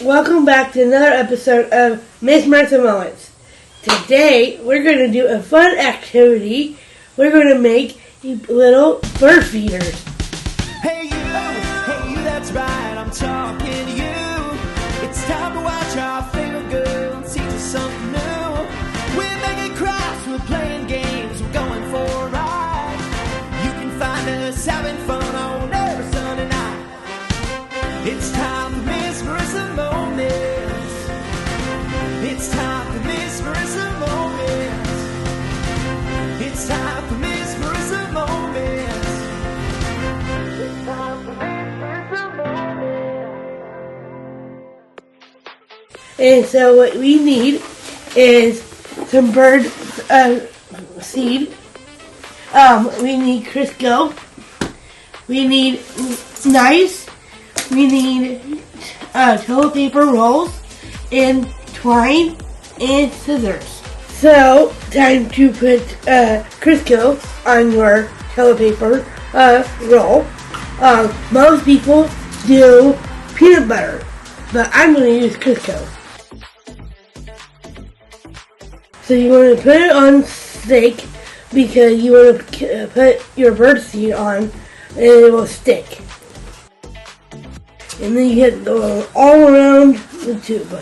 Welcome back to another episode of Miss Marissa Moments. Today, we're going to do a fun activity. We're going to make little bird feeders. Hey you, that's right, I'm talking to you. It's time to watch our favorite girl and teach us something new. We're making crafts, we're playing games, we're going for a ride. You can find us having fun on every Sunday night. It's time for Miss Marissa Moments. It's time for Miss Marissa Moments. It's time for Miss Marissa Moments. It's time for Miss Marissa Moments. And so what we need is some bird seed. We need Crisco. We need knives. We need toilet paper rolls and twine and scissors. So, time to put Crisco on your toilet paper roll. Most people do peanut butter, but I'm going to use Crisco. So you want to put it on thick because you want to put your bird seed on and it will stick. And then you get all around the tube.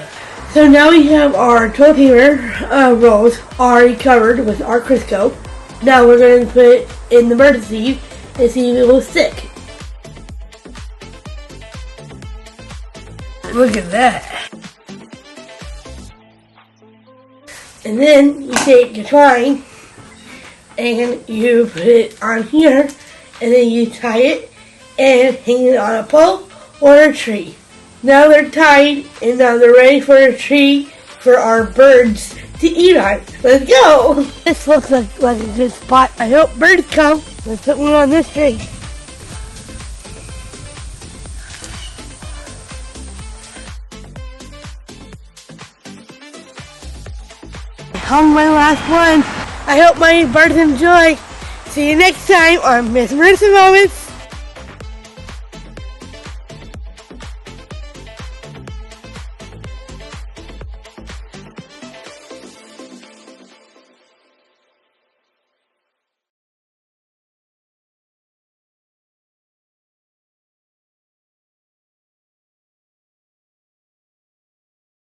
So now we have our toilet paper rolls already covered with our Crisco. Now we're going to put it in the bird seed and see if it will stick. Look at that. And then you take your twine and you put it on here and then you tie it and hang it on a pole or a tree. Now they're tied and now they're ready for a tree for our birds to eat on. Let's go! This looks like a good spot. I hope birds come. Let's put one on this tree. On my last one. I hope my birds enjoy. See you next time on Miss Marissa Moments.